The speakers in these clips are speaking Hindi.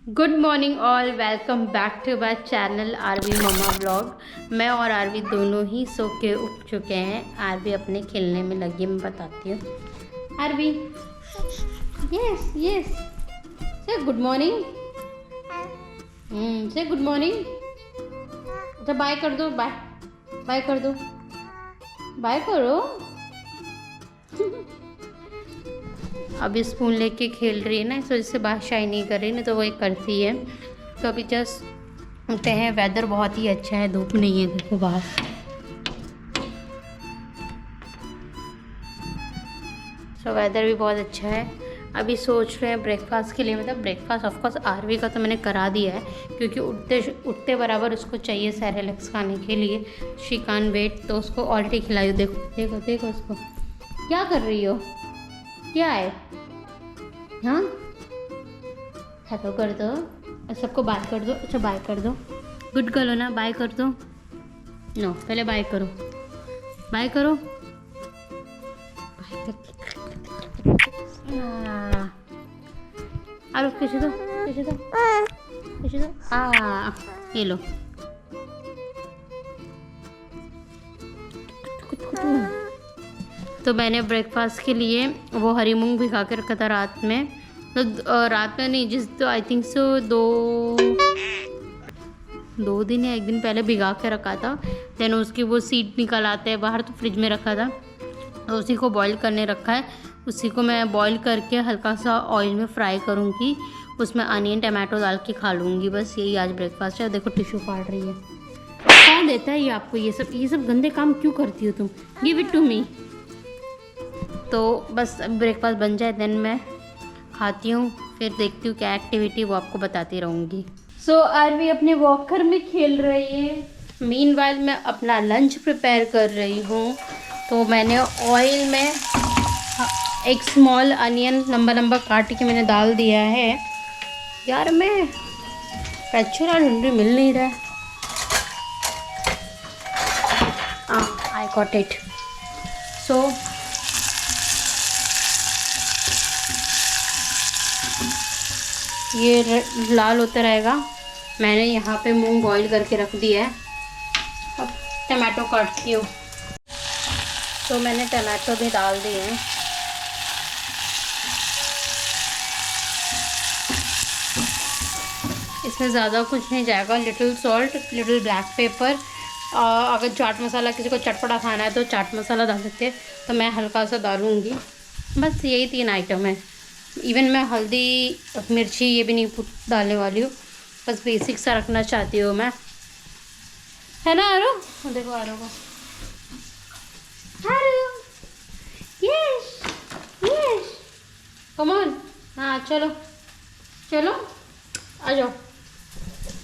Good morning all, welcome back to my channel Aarvi mamma vlog. मैं और आरवी दोनों ही सो के उठ चुके हैं। आरवी अपने खेलने में लगी है, मैं बताती हूँ। आरवी यस यस से गुड मॉर्निंग। से गुड मॉर्निंग। अच्छा बाय कर दो, बाय बाय कर दो, बाय करो। अभी स्पून लेके खेल रही है ना, इस वजह से बात शाई नहीं कर रही, नहीं तो वही करती है। तो अभी जस्ट उठे हैं, वेदर बहुत ही अच्छा है, धूप नहीं है देखो बाहर। सो वेदर भी बहुत अच्छा है। अभी सोच रहे हैं ब्रेकफास्ट के लिए, मतलब ब्रेकफास्ट ऑफकोर्स आरवी का तो मैंने करा दिया है, क्योंकि उठते बराबर उसको चाहिए सेरेलैक्स खाने के लिए। शी कांट वेट, तो उसको ऑलरेडी खिलाई। देखो देखो देखो उसको, क्या कर रही हो, क्या है? हाँ हेलो कर दो और सबको बाय कर दो। अच्छा बाय कर दो, गुड गर्ल हो ना, बाय कर दो। नो पहले बाय करो, बाय करो, बाय कर। किसी दो, किसी दो, किसी दो। ये लो। तो मैंने ब्रेकफास्ट के लिए वो हरी मूंग भिगा के रखा था रात में, तो रात में नहीं, जिस तो आई थिंक सो दो दिन या एक दिन पहले भिगा के रखा था। देन उसकी वो सीड निकल आते हैं बाहर, तो फ्रिज में रखा था, तो उसी को बॉईल करने रखा है। उसी को मैं बॉईल करके हल्का सा ऑयल में फ्राई करूँगी, उसमें अनियन टमाटो डाल के खा लूँगी। बस यही आज ब्रेकफास्ट है। देखो टिश्यू फाड़ रही है। कौन देता है ये आपको? ये सब गंदे काम क्यों करती हो तुम? Give it to me. तो बस ब्रेकफास्ट बन जाए देन मैं खाती हूँ, फिर देखती हूँ क्या एक्टिविटी, वो आपको बताती रहूँगी। सो आरवी अपने वॉकर में खेल रही है, मीनवाइल मैं अपना लंच प्रिपेयर कर रही हूँ। तो मैंने ऑयल में एक स्मॉल अनियन लंबा लंबा काट के मैंने डाल दिया है। यार मैं पेचुरा ढूंढ मिल नहीं रहा है। I got it. सो ये लाल होता रहेगा। मैंने यहाँ पे मूंग बॉईल करके रख दिया है। अब टमाटो काटती हूँ, तो मैंने टमाटो भी डाल दिए हैं। इसमें ज़्यादा कुछ नहीं जाएगा, little salt, little black pepper. अगर चाट मसाला, किसी को चटपटा खाना है तो चाट मसाला डाल सकते हैं, तो मैं हल्का सा डालूँगी। बस यही 3 आइटम है। इवन मैं हल्दी मिर्ची ये भी नहीं डालने वाली हूँ, बस बेसिक सा रखना चाहती हूँ मैं, है ना आरो? देखो आरो को, यस यस कम ऑन। हाँ चलो चलो आ जाओ।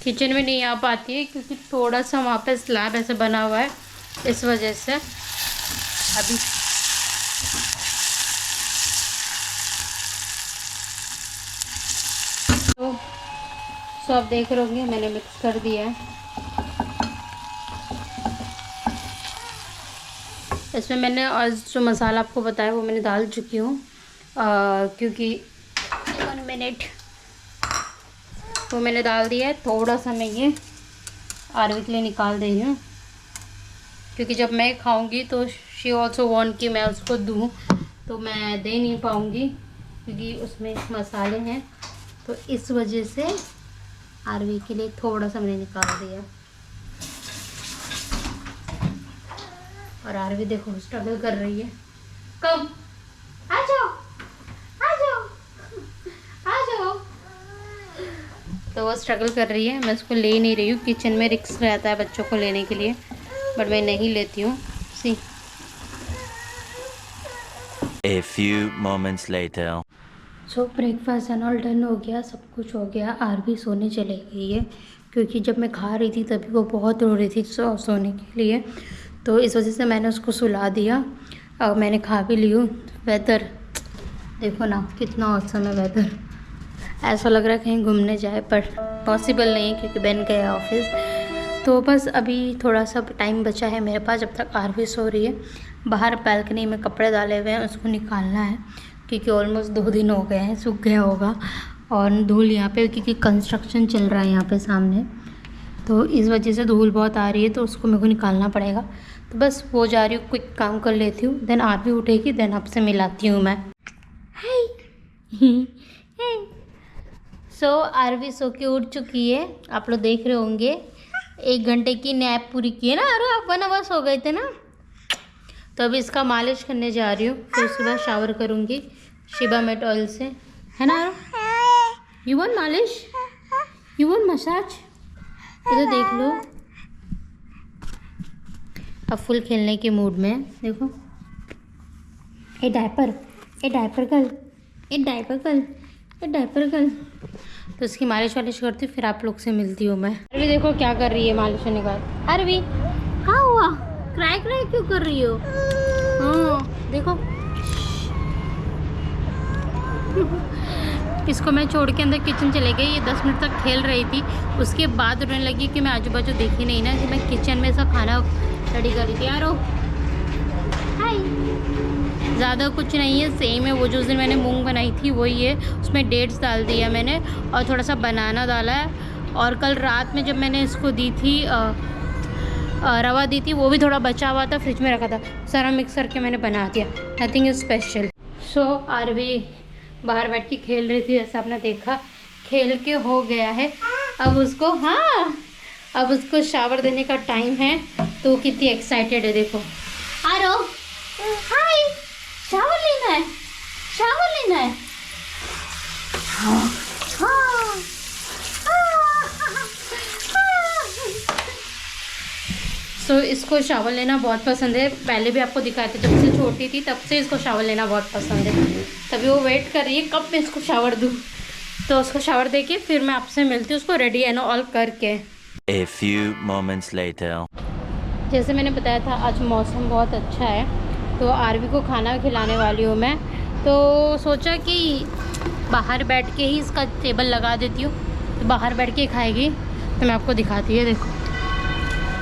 किचन में नहीं आ पाती है क्योंकि थोड़ा सा वहाँ पे स्लैब ऐसे बना हुआ है, इस वजह से अभी तो आप देख रहे होंगे मैंने मिक्स कर दिया है। इसमें मैंने और जो मसाला आपको बताया वो मैंने डाल चुकी हूँ, क्योंकि 1 मिनट वो मैंने डाल दिया है। थोड़ा सा मैं ये आरवी के लिए निकाल दे रही हूँ, क्योंकि जब मैं खाऊंगी तो शी ऑल्सो वांट कि मैं उसको दूँ, तो मैं दे नहीं पाऊँगी क्योंकि उसमें मसाले हैं, तो इस वजह से आरवी के लिए थोड़ा सा मैंने निकाल दिया। और आरवी देखो स्ट्रगल कर रही है। कम आ जाओ, आ जाओ, आ जाओ। तो वो स्ट्रगल कर रही है, मैं उसको ले नहीं रही हूँ। किचन में रिस्क रहता है बच्चों को लेने के लिए, बट मैं नहीं लेती हूँ। सी A few moments later. So breakfast and all done हो गया, सब कुछ हो गया। आरवी सोने चले गई है, क्योंकि जब मैं खा रही थी तभी वो बहुत रो रही थी सोने के लिए, तो इस वजह से मैंने उसको सुला दिया। और मैंने खा भी ली हूँ। वेदर देखो ना कितना औसम है वेदर, ऐसा लग रहा है कहीं घूमने जाए, पर पॉसिबल नहीं है क्योंकि बन गया ऑफिस। तो बस अभी थोड़ा सा टाइम बचा है मेरे पास, जब तक आरवी सो रही है। बाहर बैल्कनी में कपड़े डाले हुए हैं, उसको निकालना है, क्योंकि ऑलमोस्ट 2 दिन हो गए हैं, सूख गया होगा। और धूल यहाँ पे क्योंकि कंस्ट्रक्शन चल रहा है यहाँ पे सामने, तो इस वजह से धूल बहुत आ रही है, तो उसको मेरे को निकालना पड़ेगा। तो बस वो जा रही हूँ, क्विक काम कर लेती हूँ, देन आरवी उठेगी, देन आपसे मिलाती हूँ मैं। सो आरवी सो के उठ चुकी है, आप लोग देख रहे होंगे। 1 घंटे की नैप पूरी की है ना आरव, आप 1 आवर सो गए थे ना। तो अभी इसका मालिश करने जा रही हूँ, फिर उसके बाद शावर करूँगी शिबा मेट ऑयल से, है ना आरव? यू वांट मालिश, यू वांट मसाज, इधर देख लो। अब फुल खेलने के मूड में है, देखो। ए डायपर, ए डायपर गर्ल, ए डायपर गर्ल, ए डायपर गर्ल। तो इसकी मालिश वालिश करती हूँ, फिर आप लोग से मिलती हूँ मैं। अरवी देखो क्या कर रही है मालिश होने के बाद। अरवी क्या हुआ, क्राई क्राई क्यों कर रही हो? हाँ देखो, इसको मैं छोड़ के अंदर किचन चले गई, ये 10 मिनट तक खेल रही थी। उसके बाद रोने लगी कि मैं आजू बाजू देखी नहीं ना, कि मैं किचन में ऐसा खाना रेडी कर रही थी। यारो हाय, ज़्यादा कुछ नहीं है, सेम है वो जो उस दिन मैंने मूंग बनाई थी वही है। उसमें डेट्स डाल दिया मैंने और थोड़ा सा बनाना डाला है। और कल रात में जब मैंने इसको दी थी रवा दी थी, वो भी थोड़ा बचा हुआ था, फ्रिज में रखा था, सारा मिक्स करके मैंने बना दिया। Nothing is special. So Aarvi बाहर बैठ के खेल रही थी, जैसा आपने देखा, खेल के हो गया है। अब उसको अब उसको शावर देने का टाइम है, तो कितनी एक्साइटेड है देखो। आरो हाय, शावर लेना है, शावर लेना है। सो इसको शावर लेना बहुत पसंद है, पहले भी आपको दिखाया था, जब से छोटी थी तब से इसको शावर लेना बहुत पसंद है। तभी वो वेट कर रही है कब मैं इसको शावर दूँ। तो उसको शावर दे के फिर मैं आपसे मिलती हूँ, उसको रेडी एंड ऑल करके। A few moments later. जैसे मैंने बताया था आज मौसम बहुत अच्छा है, तो आरवी को खाना खिलाने वाली हूँ मैं। तो सोचा कि बाहर बैठ के ही इसका टेबल लगा देती हूँ, तो बाहर बैठ के खाएगी। तो मैं आपको दिखाती है, देखो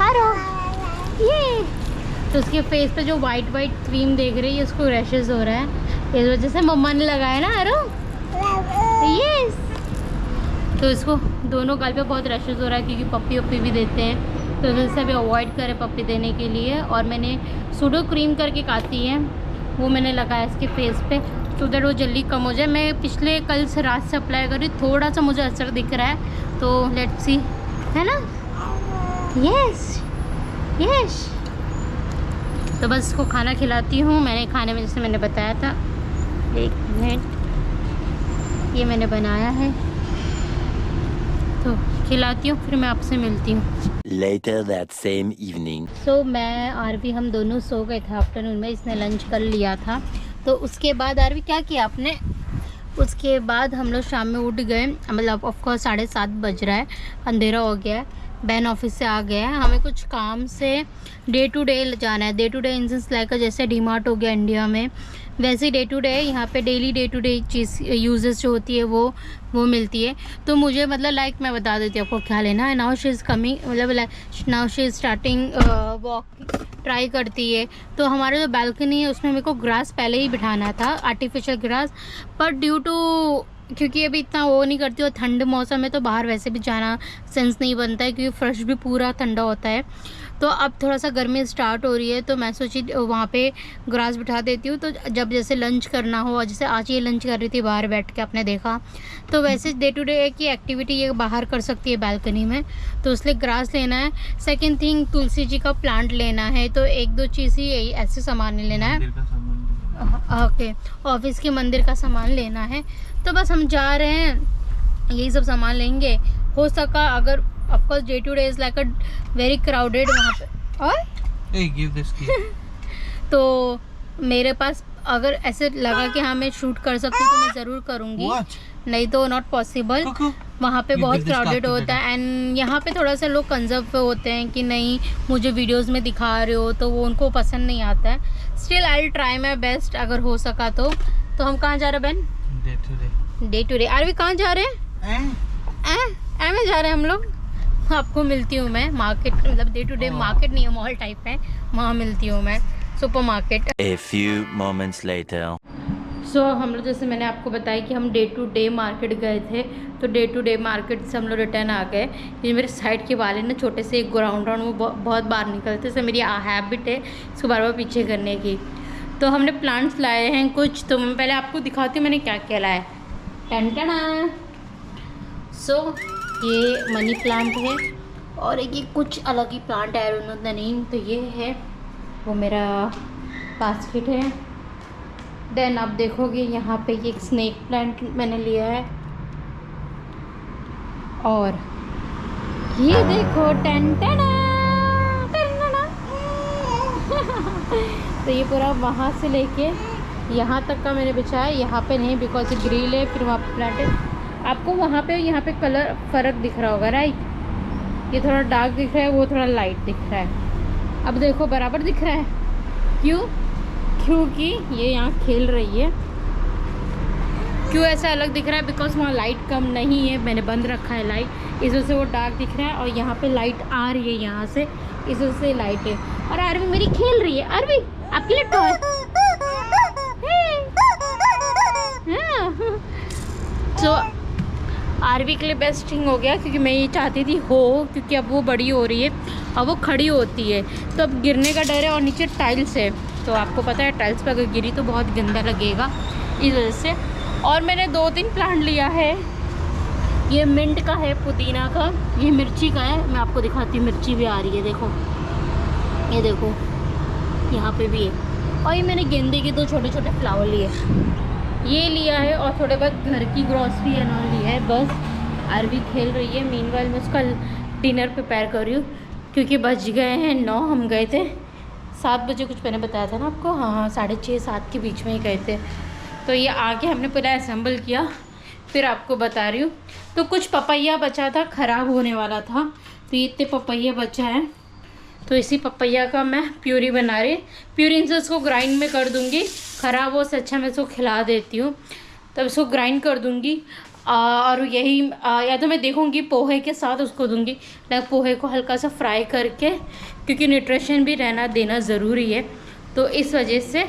आरो ये। तो उसके फेस पे जो वाइट क्रीम देख रही है, उसको रैशेस हो रहा है, इस वजह से मम्मा ने लगाया ना आरो। यस, तो इसको दोनों गाल पे बहुत रैशेस हो रहा है, क्योंकि पप्पी वप्पी भी देते हैं, तो वजह से अभी अवॉइड करें पप्पी देने के लिए। और मैंने सूडो क्रीम करके आती है, वो मैंने लगाया इसके फेस पे, तो उधर वो जल्दी कम हो जाए। मैं पिछले कल से रात से अप्लाई कर रही, थोड़ा सा मुझे असर दिख रहा है, तो लेट्स सी, है ना। यस यस, तो बस इसको खाना खिलाती हूँ। मैंने खाने में जैसे मैंने बताया था, 1 मिनट, ये मैंने बनाया है, तो खिलाती हूँ, फिर मैं आपसे मिलती हूँ। Later that same evening. सो मैं आरवी हम दोनों सो गए थे आफ्टरनून में, इसने लंच कर लिया था। तो उसके बाद आरवी क्या किया आपने, उसके बाद हम लोग शाम में उठ गए, मतलब ऑफकोर्स 7:30 बज रहा है, अंधेरा हो गया है, बहन ऑफिस से आ गया है, हमें कुछ काम से डे टू डे जाना है। Day to day in sense like जैसे डीमार्ट हो गया इंडिया में, वैसे डे टू डे यहाँ पे डेली डे टू डे चीज़ यूजेस जो होती है वो मिलती है। तो मुझे मतलब लाइक मैं बता देती हूँ आपको क्या लेना है। नाउ शी इज़ कमिंग, मतलब now she is starting walk try करती है। तो हमारा जो बालकनी है उसमें मेरे को ग्रास पहले ही बिठाना था, आर्टिफिशियल ग्रास, पर ड्यू टू क्योंकि अभी इतना वो नहीं करती, और ठंड मौसम है तो बाहर वैसे भी जाना सेंस नहीं बनता है, क्योंकि फ्रेश भी पूरा ठंडा होता है। तो अब थोड़ा सा गर्मी स्टार्ट हो रही है, तो मैं सोची वहाँ पे ग्रास बिठा देती हूँ। तो जब जैसे लंच करना हो, जैसे आज ये लंच कर रही थी बाहर बैठ के, आपने देखा, तो वैसे डे टू डे की एक्टिविटी ये बाहर कर सकती है बालकनी में, तो इसलिए ग्रास लेना है। सेकेंड थिंग, तुलसी जी का प्लांट लेना है। तो 1-2 चीज़ ही ऐसे सामान नहीं लेना है, ओके, ऑफिस के मंदिर का सामान लेना है। तो बस हम जा रहे हैं, यही सब सामान लेंगे। हो सका अगर of course day to day is like a very crowded वहाँ पे, और Hey, give this key. तो मेरे पास अगर ऐसे लगा कि हाँ मैं शूट कर सकती हूँ तो मैं ज़रूर करूँगी, What? नहीं तो नॉट पॉसिबल। Cuckoo. वहाँ पे You बहुत give this crowded card to होता है, एंड यहाँ पे थोड़ा सा लोग कंजर्व होते हैं कि नहीं मुझे वीडियोस में दिखा रहे हो, तो वो उनको पसंद नहीं आता है। Still I will try my best अगर हो सका तो। हम कहाँ जा रहे हैं बहन? Day to day. Day to day. Aarvi कहाँ जा रहे हैं? में जा रहे हैं हम लोग। आपको मिलती हूँ मैं मार्केट, मतलब डे टू डे मार्केट नहीं है, मॉल टाइप है, वहाँ मिलती हूँ मैं, super market. A few moments later. सो हम लोग जैसे मैंने आपको बताया कि हम डे टू डे मार्केट गए थे, तो डे टू डे मार्केट से हम लोग रिटर्न आ गए। ये मेरे साइड के वाले ना छोटे से एक ग्राउंड राउंड वो बहुत बार निकलते, से मेरी हैबिट है इसको बार बार पीछे करने की। तो हमने प्लांट्स लाए हैं कुछ, तो मैं पहले आपको दिखाती हूँ मैंने क्या क्या लाया है। टन सो ये मनी प्लांट है और एक ये कुछ अलग ही प्लांट है, उन्होंने द नेम। तो ये है वो मेरा बास्केट है। देन आप देखोगे यहाँ पे ये एक स्नेक प्लांट मैंने लिया है, और ये देखो टन तो ये पूरा वहाँ से लेके यहाँ तक का मैंने बिछाया है। यहाँ पे नहीं बिकॉज ये ग्रिल है, फिर वहाँ पे प्लांट है। आपको वहाँ पे यहाँ पे कलर फ़र्क दिख रहा होगा राइट, ये थोड़ा डार्क दिख रहा है, वो थोड़ा लाइट दिख रहा है। अब देखो बराबर दिख रहा है, क्यों? क्योंकि ये यहाँ खेल रही है। क्यों ऐसा अलग दिख रहा है? बिकॉज वहाँ लाइट कम नहीं है, मैंने बंद रखा है लाइट, इस वजह से वो डार्क दिख रहा है। और यहाँ पे लाइट आ रही है यहाँ से, इस वजह से लाइट है। और आरवी मेरी खेल रही है। आरवी आपके लिए टॉय तो आरवी के लिए बेस्ट थिंग हो गया, क्योंकि मैं ये चाहती थी हो, क्योंकि अब वो बड़ी हो रही है और वो खड़ी होती है, तो अब गिरने का डर है। और नीचे टाइल्स है, तो आपको पता है टाइल्स पर अगर गिरी तो बहुत गंदा लगेगा, इस वजह से। और मैंने 2-3 प्लांट लिया है। ये मिंट का है, पुदीना का, ये मिर्ची का है। मैं आपको दिखाती हूँ, मिर्ची भी आ रही है, देखो ये देखो यहाँ पे भी है। और ये मैंने गेंदे के 2 छोटे छोटे फ्लावर लिए, ये लिया है। और थोड़े बहुत घर की ग्रॉसरी एंड लिया है। बस आरवी खेल रही है, मीनवाइल मैं उसका डिनर प्रिपेयर कर रही हूँ, क्योंकि बज गए हैं 9। हम गए थे 7 बजे, कुछ मैंने बताया था ना आपको, हाँ 6:30-7 के बीच में ही गए थे। तो ये आके हमने पूरा असेंबल किया, फिर आपको बता रही हूँ। तो कुछ पपैया बचा था, ख़राब होने वाला था, तो ये इतने पपैया बचा है। तो इसी पपैया का मैं प्यूरी बना रही, प्यूरी से इसको ग्राइंड में कर दूँगी। ख़राब हो से अच्छा मैं इसको खिला देती हूँ, तब इसको ग्राइंड कर दूँगी। और यही या तो मैं देखूँगी पोहे के साथ उसको दूँगी, लाइक पोहे को हल्का सा फ्राई करके, क्योंकि न्यूट्रिशन भी रहना देना ज़रूरी है। तो इस वजह से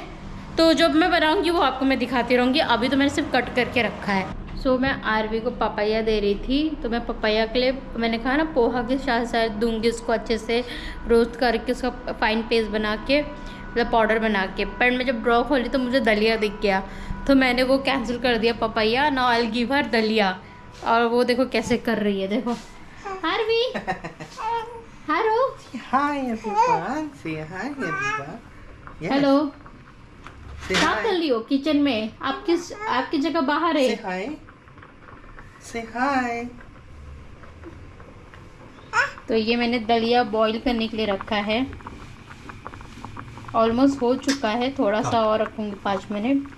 तो जब मैं बनाऊँगी वो आपको मैं दिखाती रहूँगी। अभी तो मैंने सिर्फ कट करके रखा है। सो मैं आरवी को पपैया दे रही थी, तो मैं पपैया के लिए मैंने कहा ना पोहा के साथ साथ दूँगी, उसको अच्छे से रोस्ट करके उसका फाइन पेस्ट बना के, मतलब पाउडर बना के। पर मैं जब ड्रॉ खोली तो मुझे दलिया दिख गया, तो मैंने वो कैंसिल कर दिया papaya, now I will give her daliya. और वो देखो कैसे कर रही है, देखो Aarvi. Hello Hi everyone. Say hi everyone. Yes. Hello, Say क्या hi. कर रही हो किचन में? आपकी जगह बाहर है। Say hi. Say hi. तो ये मैंने दलिया बॉईल करने के लिए रखा है, ऑलमोस्ट हो चुका है, थोड़ा सा और रखूँगी 5 मिनट।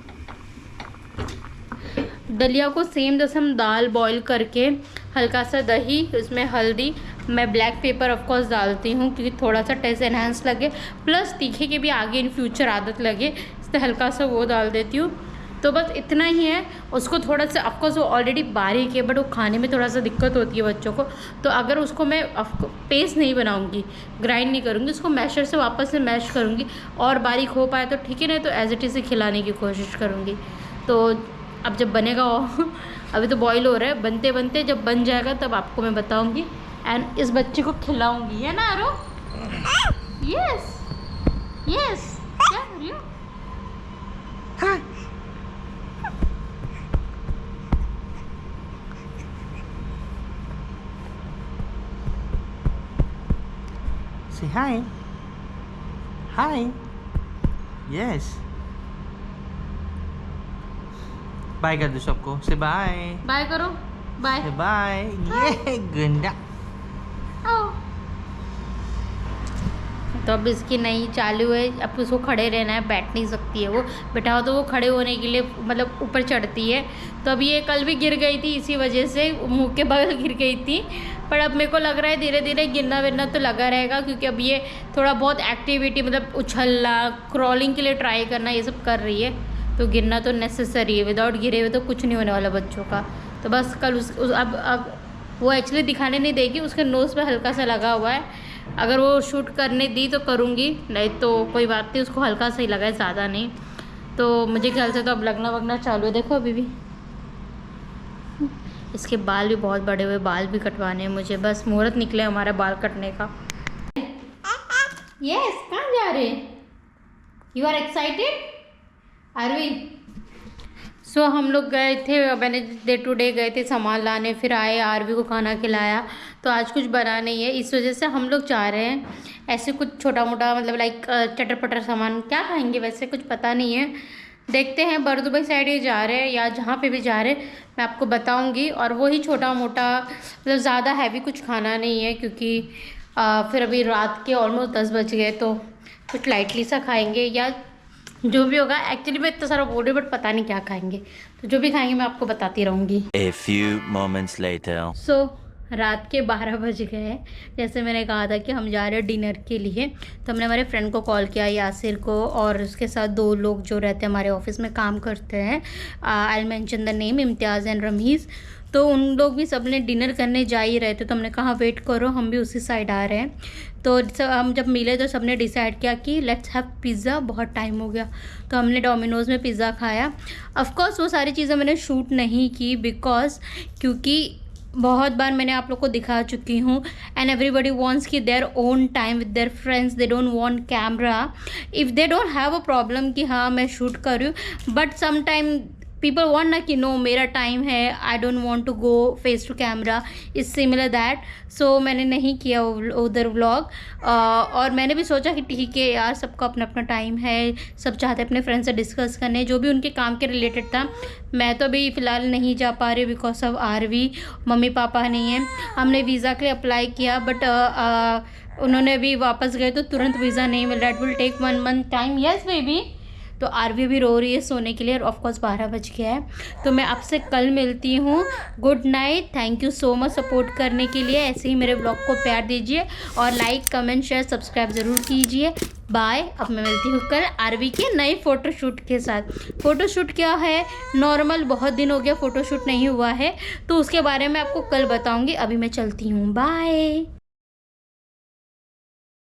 दलिया को सेम जैसे हम दाल बॉईल करके, हल्का सा दही, उसमें हल्दी, मैं ब्लैक पेपर ऑफ कोर्स डालती हूँ, क्योंकि थोड़ा सा टेस्ट एनहांस लगे, प्लस तीखे की भी आगे इन फ्यूचर आदत लगे, इसलिए हल्का सा वो डाल देती हूँ। तो बस इतना ही है। उसको थोड़ा सा, ऑफकोर्स वो ऑलरेडी बारीक है, बट वो खाने में थोड़ा सा दिक्कत होती है बच्चों को। तो अगर उसको मैं पेस्ट नहीं बनाऊंगी, ग्राइंड नहीं करूँगी, उसको मैशर से वापस से मैश करूँगी, और बारीक हो पाए तो ठीक है, नहीं तो एज इट इज़ खिलाने की कोशिश करूँगी। तो अब जब बनेगा अभी तो बॉईल हो रहा है, बनते बनते जब बन जाएगा तब आपको मैं बताऊँगी, एंड इस बच्चे को खिलाऊँगी, है ना आरो? यस यस, क्या कर रही हो? Say hi. Hi. Yes. Bye कर दो सबको। Say bye. बाय करो, बाय। Say bye. ये गंदा। तो अब इसकी नई चालू है, अब उसको खड़े रहना है, बैठ नहीं सकती है वो, बैठाओ तो वो खड़े होने के लिए मतलब ऊपर चढ़ती है। तो अब ये कल भी गिर गई थी, इसी वजह से मुंह के बगल गिर गई थी। पर अब मेरे को लग रहा है धीरे धीरे गिरना विरना तो लगा रहेगा, क्योंकि अब ये थोड़ा बहुत एक्टिविटी, मतलब उछलना, क्रॉलिंग के लिए ट्राई करना, ये सब कर रही है। तो गिरना तो नेसेसरी है, विदाउट गिरे हुए तो कुछ नहीं होने वाला बच्चों का। तो बस कल अब वो एक्चुअली दिखाने नहीं देगी, उसके नोज़ पे हल्का सा लगा हुआ है। अगर वो शूट करने दी तो करूँगी, नहीं तो कोई बात नहीं, उसको हल्का सा ही लगा है, ज़्यादा नहीं। तो मुझे ख्याल से तो अब लगना वगना चालू है। देखो अभी भी इसके बाल भी बहुत बड़े हुए, बाल भी कटवाने हैं मुझे, बस मुहूर्त निकले हमारा बाल कटने का। यस, कहाँ जा रहे? You are excited Aarvi? So हम लोग गए थे, मैंने डे टू डे गए थे सामान लाने, फिर आए, आरवी को खाना खिलाया। तो आज कुछ बना नहीं है, इस वजह से हम लोग चाह रहे हैं ऐसे कुछ छोटा मोटा, मतलब लाइक चटर पटर सामान। क्या खाएंगे वैसे कुछ पता नहीं है, देखते हैं। बरदुबई साइड ही जा रहे हैं या जहाँ पे भी जा रहे हैं मैं आपको बताऊंगी। और वही छोटा मोटा, मतलब ज़्यादा हैवी कुछ खाना नहीं है, क्योंकि फिर अभी रात के ऑलमोस्ट 10 बज गए, तो कुछ लाइटली सा खाएंगे या जो भी होगा। एक्चुअली मैं इतना सारा बोल रही हूँ बट पता नहीं क्या खाएंगे, तो जो भी खाएंगे मैं आपको बताती रहूँगी। A few moments later. सो रात के 12 बज गए। जैसे मैंने कहा था कि हम जा रहे हैं डिनर के लिए, तो हमने हमारे फ्रेंड को कॉल किया, यासिर को, और उसके साथ 2 लोग जो रहते हैं हमारे ऑफिस में काम करते हैं, I will mention the name, Imtiaz and Rameez. तो उन लोग भी सब ने डिनर करने जा ही रहे थे, तो हमने कहा वेट करो, हम भी उसी साइड आ रहे हैं। तो हम जब मिले तो सब ने डिसाइड किया कि लेट्स हैव पिज़्ज़ा, बहुत टाइम हो गया। तो हमने डोमिनोज़ में पिज़्ज़ा खाया। ऑफ कोर्स वो सारी चीज़ें मैंने शूट नहीं की, क्योंकि बहुत बार मैंने आप लोग को दिखा चुकी हूँ, एंड एवरीबडी वॉन्ट्स कि their own time with their friends, they don't want camera, if they don't have a problem कि हाँ मैं शूट कर रही हूँ, but some time people want ना कि नो मेरा टाइम है, I don't want to go face to camera, is similar that. So मैंने नहीं किया उधर व्लॉग, और मैंने भी सोचा कि ठीक है यार, सबका अपना अपना टाइम है, सब चाहते अपने फ्रेंड से डिस्कस करने जो भी उनके काम के रिलेटेड था। मैं तो अभी फ़िलहाल नहीं जा पा रही because of RV, mummy papa नहीं है। हमने वीज़ा के लिए अप्लाई किया, बट उन्होंने अभी वापस गए तो तुरंत वीज़ा नहीं मिल रहा, it will take 1 month time. Yes baby. तो आरवी भी रो रही है सोने के लिए, और ऑफकोर्स 12 बज गया है। तो मैं आपसे कल मिलती हूँ। Good night, thank you so much support करने के लिए। ऐसे ही मेरे ब्लॉग को प्यार दीजिए और लाइक कमेंट शेयर सब्सक्राइब ज़रूर कीजिए। बाय। अब मैं मिलती हूँ कल आरवी के नए फ़ोटोशूट के साथ। फ़ोटोशूट क्या है, नॉर्मल, बहुत दिन हो गया फ़ोटोशूट नहीं हुआ है, तो उसके बारे में आपको कल बताऊँगी। अभी मैं चलती हूँ, बाय।